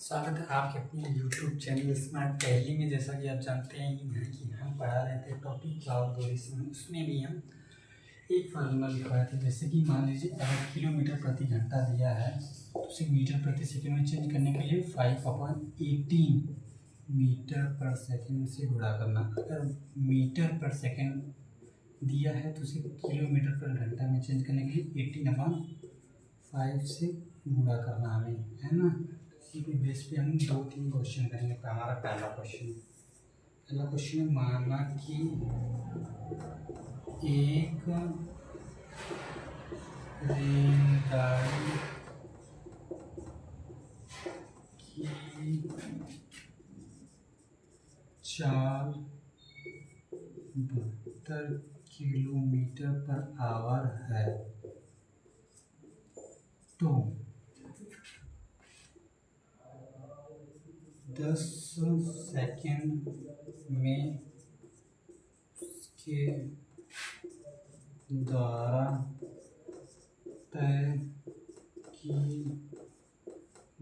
स्वागत है आपके अपने YouTube चैनल स्मार्ट पहेली में। जैसा कि आप जानते हैं कि हम पढ़ा रहे थे टॉपिक क्लाउड में, उसमें भी हम एक फार्मूला लिखवाए थे। जैसे कि मान लीजिए अगर किलोमीटर प्रति घंटा दिया है तो उसे मीटर प्रति सेकंड में चेंज करने के लिए 5/18 मीटर पर सेकंड से गुणा करना। अगर मीटर पर सेकंड दिया है तो उसे किलोमीटर पर घंटा में चेंज करने के लिए 18/5 से गुणा करना हमें, है ना। इसी के बेस पे हम 2-3 क्वेश्चन करेंगे। हमारा पहला क्वेश्चन है, माना कि एक रेलगाड़ी की चाल 72 किलोमीटर पर आवर है, तो 10 सेकंड में उसके द्वारा तय की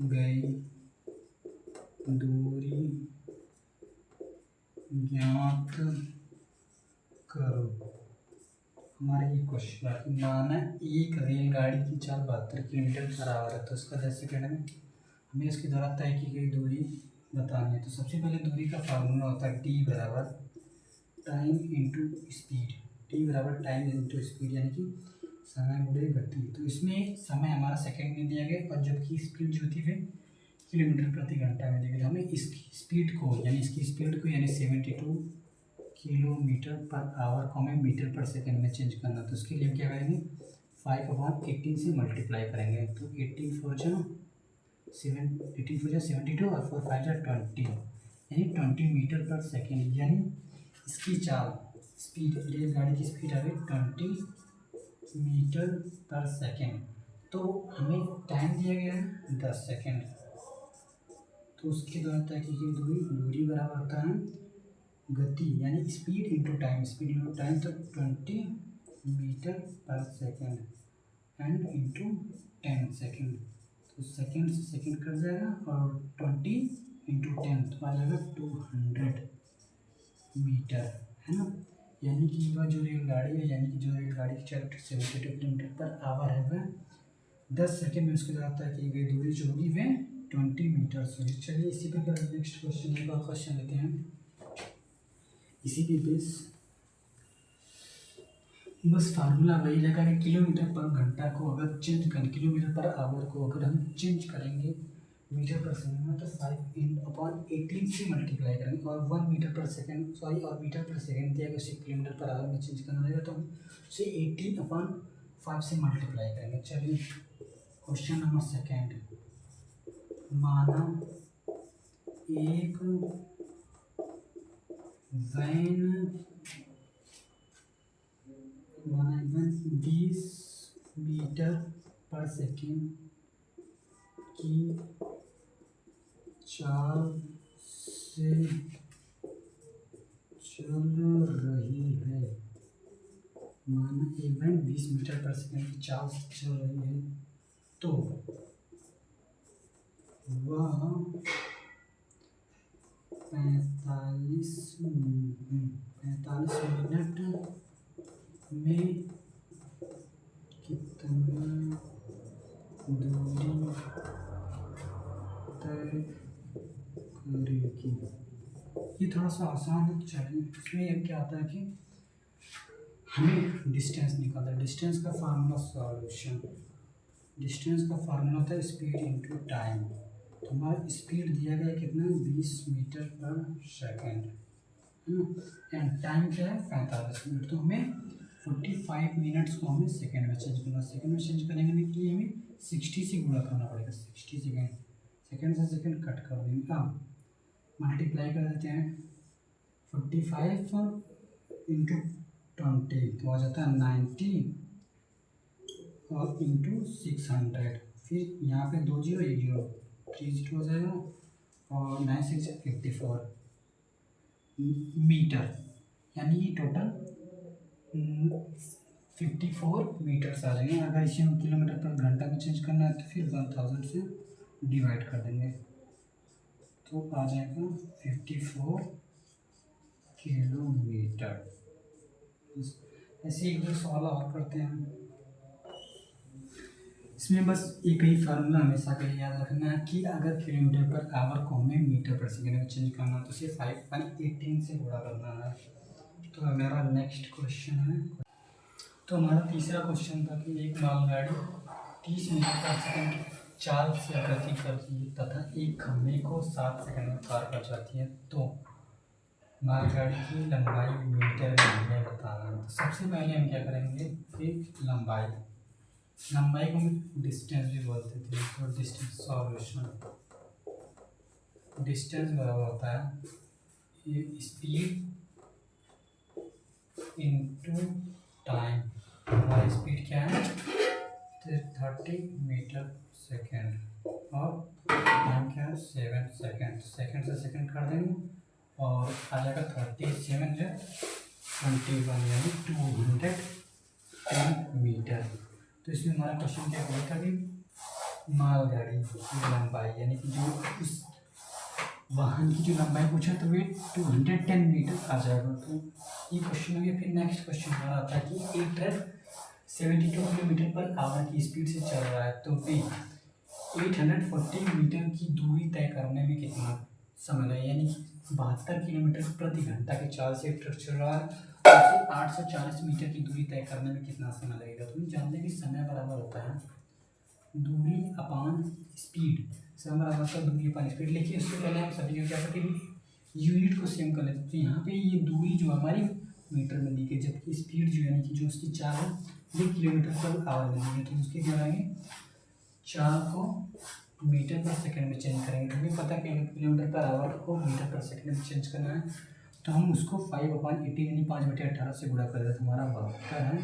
गई दूरी ज्ञात करो। हमारा ये क्वेश्चन है, माना एक रेलगाड़ी की चाल 72 किलोमीटर पर आवर है, तो उसका 10 सेकंड में हमें उसके द्वारा तय की गई दूरी बतानी है। तो सबसे पहले दूरी का फार्मूला होता है टी बराबर टाइम इंटू स्पीड। टी बराबर टाइम इंटू स्पीड, यानी कि समय गुणे गति। तो इसमें समय हमारा सेकंड में दिया गया और जबकि स्पीड जो थी फिर किलोमीटर प्रति घंटा में दी गई। हमें इसकी स्पीड को यानी 72 किलोमीटर पर आवर को हमें मीटर पर सेकंड में चेंज करना। तो उसके लिए हम क्या करेंगे, 5/18 से मल्टीप्लाई करेंगे। तो 18 4 जा 72 और 4 5 जा 20, यानी 20 मीटर पर सेकंड। यानी इसकी चाल स्पीड, रेलगाड़ी की स्पीड आ गई 20 मीटर पर सेकंड। तो हमें टाइम दिया गया है 10 सेकंड, तो उसके द्वारा तय की गई दूरी बराबर होता है गति यानी स्पीड इंटू टाइम। तो 20 मीटर पर सेकंड एंड इंटू 10 सेकंड। तो सेकंड से सेकंड कट जाएगा और 20 इंटू 10 तो आ जाएगा 200 मीटर, है ना। यानी कि वह जो रेलगाड़ी की चाल 72 किलोमीटर पर आवर है, वह 10 सेकंड में उसके द्वारा तय की गई दूरी जो होगी वह 20 मीटर होगी। चलिए इसी पे नेक्स्ट क्वेश्चन एक और क्वेश्चन लेते हैं। इसी के बेस बस फार्मूला वही लगा कि किलोमीटर पर घंटा को अगर चेंज करें, किलोमीटर पर आवर को अगर हम चेंज करेंगे मीटर पर सेकंड में, तो 5/18 से मल्टीप्लाई करेंगे और 1 मीटर पर सेकंड और मीटर पर सेकंड दिया गया उसे किलोमीटर पर आवर में चेंज करना रहेगा, तो हम उसे 18/5 से मल्टीप्लाई करेंगे। चलिए क्वेश्चन नंबर सेकेंड, माना एक वैन 20 मीटर पर सेकंड की चाल से चल रही है। माना एक वैन 20 मीटर पर सेकंड की चाल से चल रही है, तो वह 45 मिनट में कितना दूरी तय करेगी। ये थोड़ा सा आसान है। चलिए इसमें ये क्या आता है कि हमें डिस्टेंस निकालना है। डिस्टेंस का फार्मूला होता है स्पीड इंटू टाइम। तो हमारा स्पीड दिया गया कितना, 20 मीटर पर सेकंड, है ना। एंड टाइम क्या है 45 मिनट। तो हमें 45 मिनट्स को हमें सेकंड में चेंज करना। सेकंड में चेंज करने के लिए हमें 60 से गुणा करना पड़ेगा। 60 सेकंड से सेकंड कट कर देंगे। अब मल्टीप्लाई कर देते हैं 45 इंटू 20 तो आ जाता है 90 और इंटू 600। फिर यहाँ पे 2 0 1 0 3 0 हो जाएगा और 9 6 54 मीटर, यानी टोटल 54 मीटर्स आ जाएंगे। अगर इसे हम किलोमीटर पर घंटा में चेंज करना है तो फिर 1000 से डिवाइड कर देंगे। तो आ जाएगा 54 किलोमीटर। ऐसे एक दो सवाल और करते हैं हम। इसमें बस एक ही फार्मूला हमेशा के लिए याद रखना है कि अगर किलोमीटर पर आवर को हमें मीटर पर सेकेंड में चेंज करना है तो उसे 5/18 से गुणा करना है। तो हमारा नेक्स्ट क्वेश्चन है, तो हमारा तीसरा क्वेश्चन था कि एक मालगाड़ी 30 मीटर पर सेकेंड की चाल से गति करती है तथा एक खंभे को 7 सेकंड में पार कर जाती है, तो मालगाड़ी की लंबाई मीटर में हमें बताना है। तो सबसे पहले हम क्या करेंगे कि लंबाई को हम डिस्टेंस भी बोलते थे, तो डिस्टेंस सॉल्यूशन, डिस्टेंस बराबर होता है स्पीड इनटू टाइम। हमारी स्पीड क्या है 30 मीटर सेकेंड और टाइम क्या है 7 सेकेंड। सेकेंड से सेकेंड कर देंगे और आ जाएगा 37 है 21 यानी 210 मीटर। तो इसमें हमारा क्वेश्चन क्या होगा कि मालगाड़ी की लंबाई यानी कि जो उस वाहन की जो लंबाई पूछा तो वे 210 मीटर आ जाएगा। तो ये क्वेश्चन हो गया। फिर नेक्स्ट क्वेश्चन हमारा आता है कि एक ट्रक 72 किलोमीटर पर आवर की स्पीड से चल रहा है, तो वे 840 मीटर की दूरी तय करने में कितना समय लगेगा, यानी 72 किलोमीटर प्रति घंटा की चाल से एक ट्रक चल रहा है और उसे 840 मीटर की दूरी तय करने में कितना समय लगेगा। तो हम जानते हैं कि समय बराबर होता है दूरी अपान स्पीड। समय बराबर होता है दूरी अपान स्पीड। लेकिन उससे पहले हम सभी को क्या करते हैं यूनिट को सेम कर लेते हैं। तो यहाँ पे ये दूरी जो हमारी मीटर में दी गई, जबकि स्पीड जो यानी कि जो उसकी चाल है ये किलोमीटर पर आवर में दी गई। तो उसके क्या करेंगे चाल को मीटर पर सेकंड में चेंज करेंगे। तो हमें पता है कि किलोमीटर पर आवर को मीटर पर सेकंड में चेंज करना है, तो हम उसको 5/18 यानी 5/18 से गुणा करेंगे। तो हमारा 72 है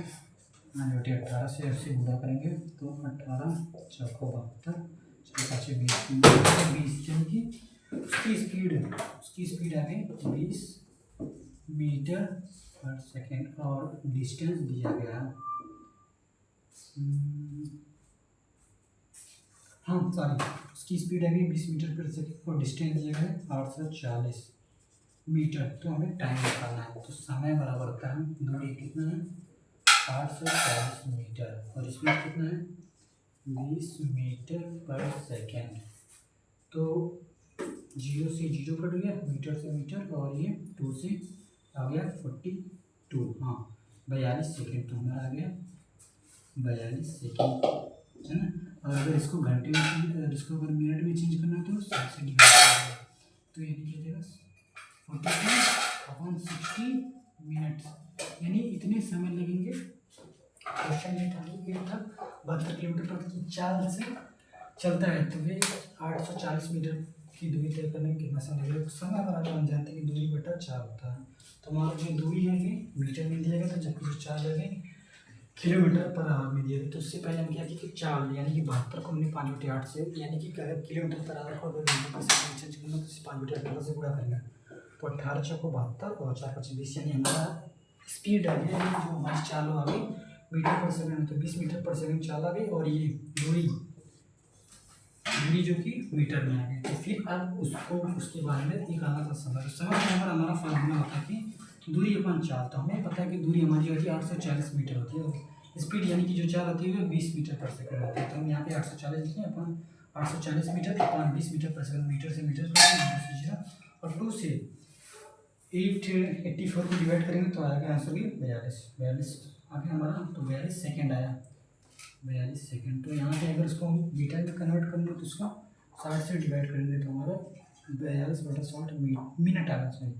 5/18 से उससे गुणा करेंगे तो 18 चौको 72 5 20 यानी कि उसकी स्पीड आ गई 20 मीटर पर सेकेंड और डिस्टेंस दिया गया हाँ सॉरी उसकी स्पीड आ गई 20 मीटर पर सेकेंड और डिस्टेंस दिया गया 840 मीटर। तो हमें टाइम निकालना है। तो समय बराबर होता है दूरी कितना है 840 मीटर और स्पीड कितना है 20 मीटर पर सेकेंड। तो 0 से 0 कट गया, मीटर से मीटर और ये 2 से आ गया 42 हाँ 42 सेकेंड। तो हमारा आ गया 42 सेकेंड है ना। और अगर इसको घंटे में इसको अगर मिनट में चेंज करना है तो 7 से डिवाइड करेंगे। तो ये निकल जाएगा 42/60 मिनट, यानी इतने समय लगेंगे। क्वेश्चन ये था कि एक ट्रक 72 किलोमीटर प्रति चाल से चलता है तो वे 840 मीटर की दूरी तय करने में कितना समय लगेगा। समय बराबर हम जानते हैं कि दूरी बटा चाल होता है। तो हमारा जो दूरी है कि मीटर में दिया गया था, जबकि जो चाल है किलोमीटर पर आवर में दिया गया। तो उससे पहले हम क्या किया कि चाल यानी कि 72 को हमने 5/8 से यानी कि अगर किलोमीटर पर आवर को अगर मीटर पर सेकंड चेंज करना तो 5/18 से गुणा करेंगे। तो 18 चौको 72 और 4 5 20 यानी हमारा स्पीड आ गया जो हमारी चाल आ गई मीटर पर सेकंड। तो 20 मीटर पर सेकंड चाल आ गई और ये दूरी जो कि मीटर में आ गई। तो फिर अब उसको उसके बारे में निकालना था समय। समय बराबर हमारा फार्मूला होता है कि दूरी अपन चाल। तो हमें पता है कि दूरी हमारी होती है 840 मीटर होती है। स्पीड यानी कि जो चाल होती है वो 20 मीटर पर सेकंड होती है। तो हम यहाँ पे 840 लिखें अपन 840 मीटर अपन 20 मीटर पर सेकंड। मीटर से मीटर और 2 से 884 को डिवाइड करेंगे तो आएगा आंसर भी 42 आ गया हमारा। तो 42 सेकेंड आया 42 सेकेंड। तो यहाँ पे अगर उसको मीटर में कन्वर्ट करना तो उसको 60 से डिवाइड करेंगे तो हमारा 42/60 मिनट आ गया। सॉरी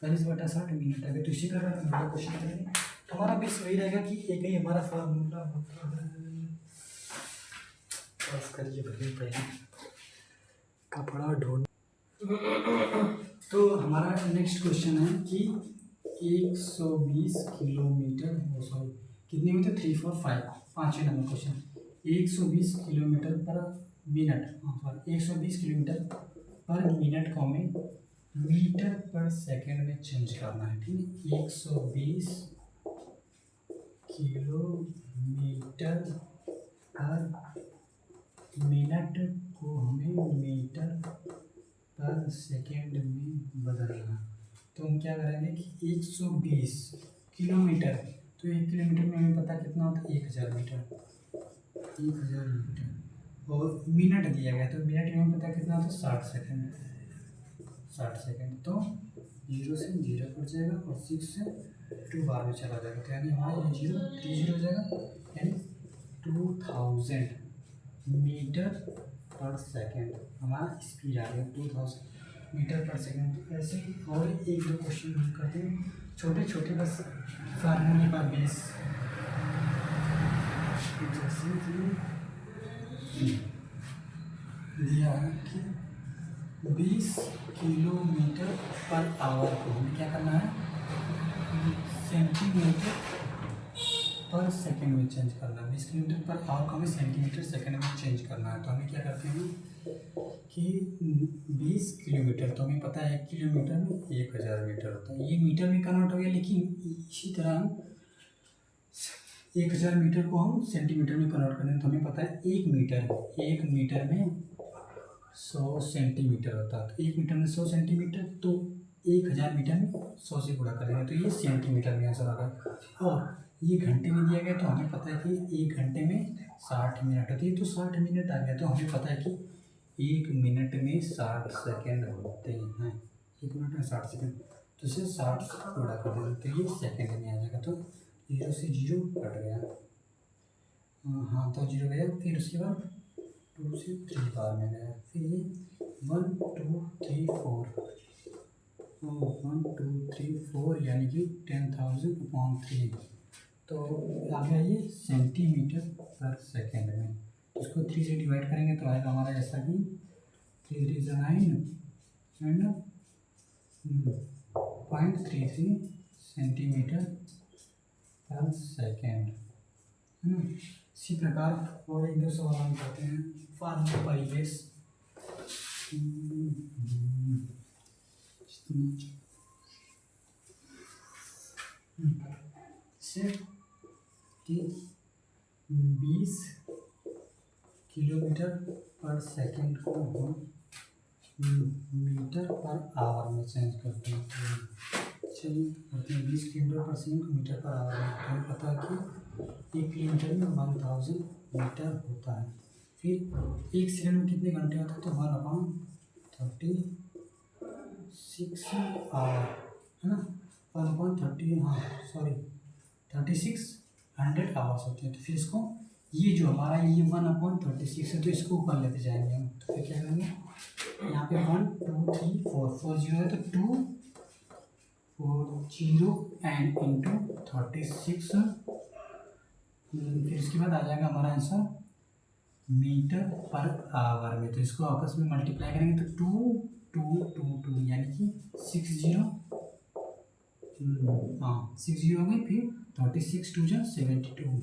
42/60 मिनट आ गया। तो इसी तरह हमारा क्वेश्चन करेंगे। तो हमारा बेस वही रहेगा कि एक ही हमारा फार्मूला होता है। बस करिए भले पहले कपड़ा ढूंढ। तो हमारा नेक्स्ट क्वेश्चन है कि 120 किलोमीटर सॉरी कितने में थे 3 4 5 पाँचवें नंबर क्वेश्चन 120 किलोमीटर पर मिनट सॉरी 120 किलोमीटर पर मिनट को हमें मीटर पर सेकंड में चेंज करना है। ठीक है 120 किलोमीटर पर मिनट को हमें मीटर पर हर सेकेंड में बदलना। तो हम क्या करेंगे कि 120 किलोमीटर, तो 1 किलोमीटर में हमें पता कितना होता है 1000 मीटर, 1000 मीटर। और मिनट दिया गया तो मिनट में हमें पता कितना होता है 60 सेकेंड, 60 सेकेंड। तो 0 से 0 कट जाएगा और 6 से 2 बार में चला जाएगा, तो यानी हमारा ये 0 3 0 हो जाएगा, यानी 2000 मीटर पर सेकेंड हमारा स्पीड आ गया, 2000 मीटर पर सेकेंड। ऐसे ही और एक दो क्वेश्चन हम करते हैं छोटे छोटे, बस फार्मूले का बेस। जैसे कि दिया है कि 20 किलोमीटर पर आवर को हमें क्या करना है, सेंटीमीटर पर सेकेंड में चेंज करना है। 20 किलोमीटर पर आवर को हमें सेंटीमीटर सेकेंड में चेंज करना है। तो हमें क्या करते हैं कि 20 किलोमीटर, तो हमें पता है 1 किलोमीटर में 1000 मीटर होता है, ये मीटर में कन्वर्ट हो गया। लेकिन इसी तरह हम 1000 मीटर को हम सेंटीमीटर में कन्वर्ट करें तो हमें पता है 1 मीटर में 100 सेंटीमीटर होता है। तो 1 मीटर में 100 सेंटीमीटर, तो 1000 मीटर में 100 से गुणा करेंगे तो ये सेंटीमीटर में आंसर आ गया। और ये घंटे में दिया गया तो हमें पता है कि 1 घंटे में 60 मिनट होती है, तो 60 मिनट आ गया। तो हमें पता है कि 1 मिनट में 60 सेकेंड होते हैं, 1 मिनट में 60 सेकेंड, तो इसे 60 से गुणा कर देते तो ये सेकेंड में आ जाएगा। तो 0 से 0 कट गया, हाँ तो 0 गया। फिर उसके बाद 2 से 3 बार में गया, फिर ये 1 2 3 4 1 2 3 4 यानी कि 10,000/3। तो आ गया ये सेंटीमीटर पर सेकेंड में। इसको 3 से डिवाइड करेंगे तो आएगा हमारा ऐसा कि 3 3 से 9 एंड 0.33 सेंटीमीटर पर सेकेंड, है ना। इसी प्रकार और एक दो सवाल हम करते हैं फार्मूला परिवेश। से कि 20 किलोमीटर पर सेकेंड को हम मीटर पर आवर में चेंज करते हैं। चलिए करते हैं 20 किलोमीटर पर सेकेंड को मीटर पर आवर में। हमें पता है कि 1 किलोमीटर में 1000 मीटर होता है। फिर 1 सेकेंड में कितने घंटे होते हैं, तो 1/36 आवर, है ना। 1/30 हाँ सॉरी 3600 आवर्स होते हैं। तो फिर इसको ये जो हमारा ये 1/36 है तो इसको ऊपर लेते जाएंगे हम। तो फिर क्या करेंगे, यहाँ पे 1 2 3 4 4 0 है तो 2 4 0 एंड इंटू 36। फिर इसके बाद आ जाएगा हमारा आंसर मीटर पर आवर में। तो इसको आपस में मल्टीप्लाई करेंगे तो 2 2 2 2 यानी कि 60 हाँ 60 हो गई। फिर 36 2 जा 72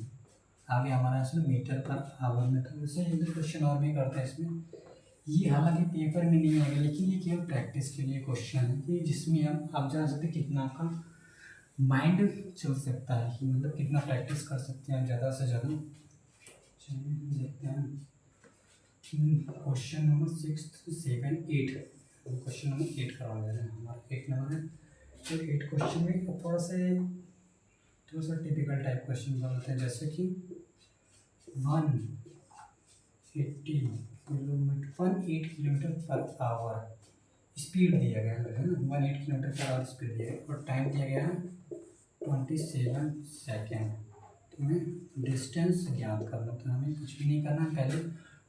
आ गया हमारा आंसर मीटर पर आवर में। तो वैसे एक दो क्वेश्चन और भी करते हैं इसमें। ये हालांकि पेपर में नहीं आएगा लेकिन ये केवल प्रैक्टिस के लिए क्वेश्चन है कि जिसमें आप जान सकते हैं कितना आपका माइंड चल सकता है, कि मतलब कितना प्रैक्टिस कर सकते हैं ज़्यादा से ज़्यादा। चलिए देखते हैं क्वेश्चन नंबर 6 7 8। क्वेश्चन नंबर 8 करवाने हैं हमारा 8 नंबर है। तो 8 क्वेश्चन में थोड़ा सा टिपिकल टाइप क्वेश्चन बनाते हैं, जैसे कि 18 किलोमीटर पर आवर स्पीड दिया गया है ना, 18 किलोमीटर पर आवर स्पीड दिया गया और टाइम दिया गया है 27 सेकेंड। तो हमें डिस्टेंस ज्ञात करना, तो हमें कुछ भी नहीं करना, पहले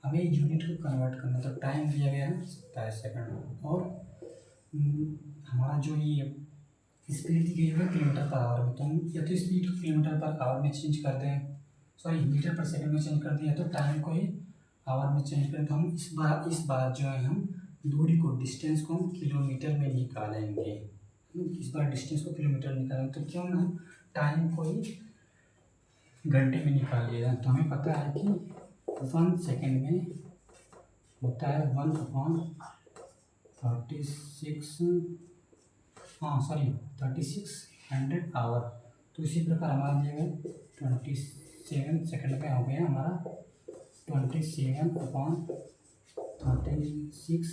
हमें यूनिट को कन्वर्ट करना। तो टाइम दिया गया है 27 सेकेंड और हमारा जो ये स्पीड दी गई है किलोमीटर पर आवर में। तो हम या तो स्पीड को किलोमीटर पर आवर में चेंज कर दें, सॉरी मीटर पर सेकंड में चेंज कर दें, या तो टाइम को ही आवर में चेंज करें। तो हम इस बार जो है हम दूरी को डिस्टेंस को हम किलोमीटर में निकालेंगे। इस बार डिस्टेंस को किलोमीटर निकालेंगे तो क्यों ना टाइम को ही घंटे में निकाल लिया जाए। तो हमें पता है कि 1 सेकेंड में होता है 1/36 हाँ सॉरी 3600 आवर। तो इसी प्रकार हमारा दिया गया 27 सेकेंड का हो गया हमारा 27/36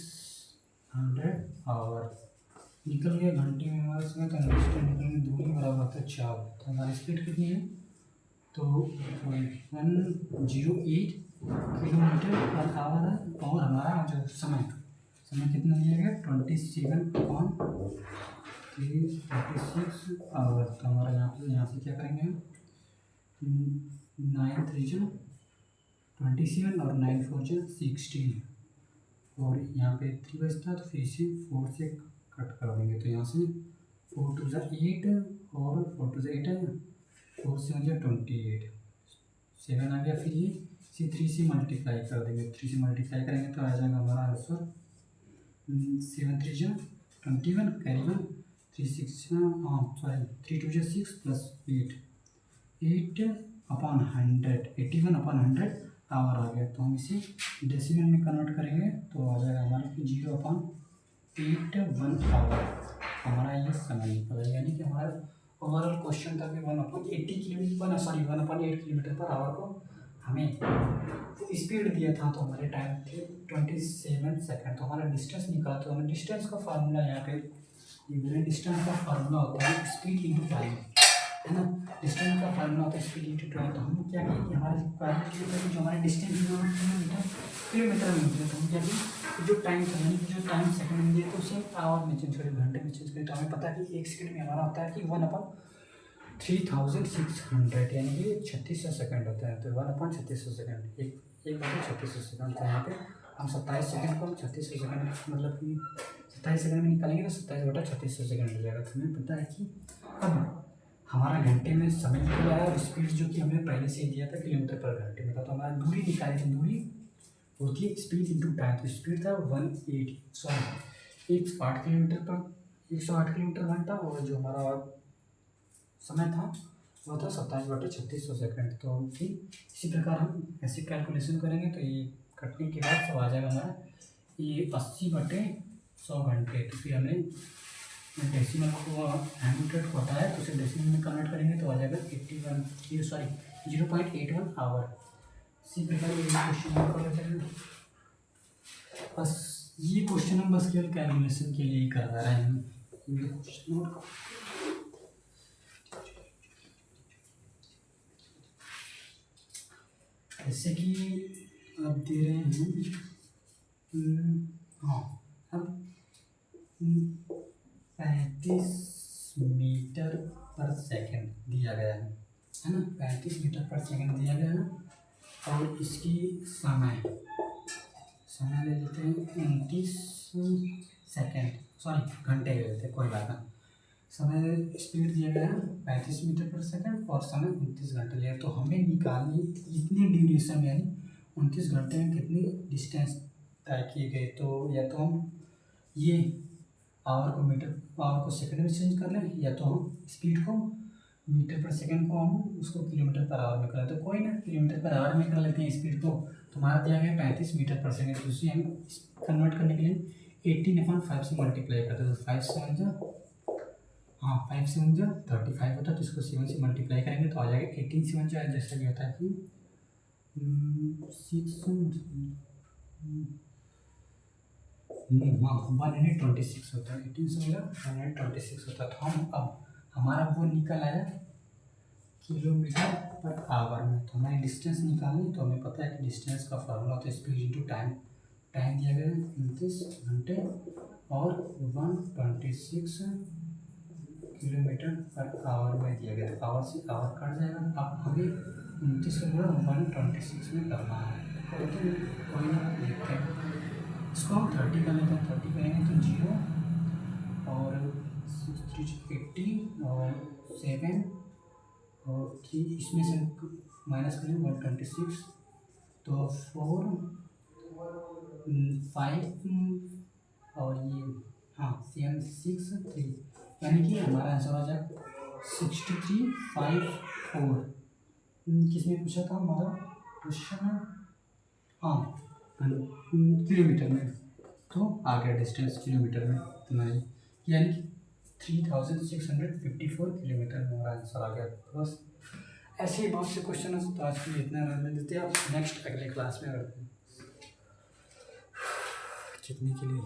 100 आवर निकल गया घंटे में हमारा समय। तो डिस्टेंस निकलेंगे, दूरी बराबर होता है 4। तो हमारी स्पीड कितनी है? तो 108 किलोमीटर पर आवर है। और हमारा जो समय कितना दिया गया? 27/336 आवर। तो हमारा यहाँ से क्या करेंगे? 9 3 27 और 9 4 16 और यहाँ पे 3 बचता है, तो फिर से 4 से कट कर देंगे। तो यहाँ से 4 2 8 और 4 2 8 है, 4 से 28 7 आ गया। फिर ये इसी 3 से मल्टीप्लाई कर देंगे। 3 से मल्टीप्लाई करेंगे तो आ जाएगा हमारा आंसर 7 3 21 कैरी 1 3 6 3 2 6 प्लस 8 8/100 81/100 आवर आ गया। तो हम इसे डेसिमल में कन्वर्ट करेंगे तो आ जाएगा हमारा 0/81 आवर। हमारा ये समय निकल है। यानी कि हमारा ओवरऑल क्वेश्चन था कि 1/8 किलोमीटर पर आवर को हमें स्पीड दिया था। तो हमारे टाइम थे 27 सेकंड। तो हमारा डिस्टेंस निकाला। तो हमें डिस्टेंस का फार्मूला यहाँ पे डिस्टेंस का फार्मूला होता है स्पीड इंटू टाइम, है ना। डिस्टेंस का फार्मूला होता है स्पीड इंटू टाइम। तो हम क्या किए कि हमारे जो हमारे डिस्टेंस किलोमीटर में होते हैं। तो हम क्या किए जो टाइम था यानी कि जो टाइम सेकंड में दिए तो उसे आवर में चेंज करें, घंटे में चेंज करें। तो हमें पता है कि 1 सेकंड में हमारा होता है कि 1/3600 यानी कि 3600 सेकंड होता है। तो 1/3600 सेकंड 1/3600 सेकंड। तो यहाँ पे हम 27 सेकंड को 3600 सेकंड मतलब कि 27 सेकंड में निकालेंगे तो 27/3600 सेकंड हो जाएगा। तो हमें पता है कि अब हमारा घंटे में समय निकला है और स्पीड जो कि हमने पहले से ही दिया था किलोमीटर पर घंटे में था। तो हमारा दूरी निकाली थी, दूरी होती है स्पीड इंटू टाइम। तो स्पीड था 108 किलोमीटर घंटा और जो हमारा समय था वो था 27/3600 सेकंड। तो फिर इसी प्रकार हम ऐसे कैलकुलेशन करेंगे तो ये कटने के बाद सब आ जाएगा हमारा ये 80/100 घंटे। तो फिर हमें डेसिमल को हंड्रेड को हटाया तो उसे डेसिमल में कन्वर्ट करेंगे तो आ जाएगा 0.81 आवर। इसी प्रकार ये क्वेश्चन कर लेते हैं। बस ये क्वेश्चन हम बस केवल कैलकुलेशन के लिए ही कर रहे हैं। ये क्वेश्चन नोट जैसे कि अब दे रहे हैं अब 35 मीटर पर सेकंड दिया गया है ना। 35 मीटर पर सेकंड दिया गया है और इसकी समय ले लेते हैं 29 सेकंड, घंटे ले लेते हैं, कोई बात नहीं। समय स्पीड दिया गया है 35 मीटर पर सेकंड और समय 29 घंटे लिया। तो हमें निकालनी इतनी ड्यूरेशन यानी 29 घंटे में कितनी डिस्टेंस तय किए गए। तो या तो हम ये आवर को सेकंड में चेंज कर लें या तो हम स्पीड को मीटर पर सेकंड को हम उसको किलोमीटर पर आवर में कर लें। तो कोई ना किलोमीटर पर आवर में कर लेते हैं स्पीड को। तुम्हारा दिया गया 35 मीटर पर सेकंड। तो उसे हम कन्वर्ट करने के लिए 18/5 से मल्टीप्लाई करते हैं। तो 5 7 35 होता है। तो इसको 7 से मल्टीप्लाई करेंगे तो आ जाएगा 18 7 जैसा कि होता है कि 126 होता है। 18 से 126 होता है। तो हम अब हमारा वो निकल आया किलोमीटर पर आवर में। तो हमारी डिस्टेंस निकालनी तो हमें पता है कि डिस्टेंस का फार्मूला होता है स्पीड इंटू टाइम। टाइम दिया गया 29 घंटे और 126 किलोमीटर पर आवर में दिया गया। तो आवर से आवर कट जाएगा। अब हमें 29 को 126 में करना है। कोई ना देखते हैं इसको हम 30 कर लेते हैं। 30 करेंगे तो 0 और 80 और 7 और 3 इसमें से माइनस करें 126 तो 4 5 और ये 7 6 3 यानी कि हमारा आंसर आ जाएगा 6354। किसने पूछा था हमारा क्वेश्चन? किलोमीटर में। तो आ गया डिस्टेंस किलोमीटर में तुम्हारी यानी कि 3654 किलोमीटर में हमारा आंसर आ गया। तो बस ऐसे ही बहुत से क्वेश्चन है। तो आज के लिए इतना रहने देते हैं। आप नेक्स्ट अगले क्लास में करते हैं। कितने के लिए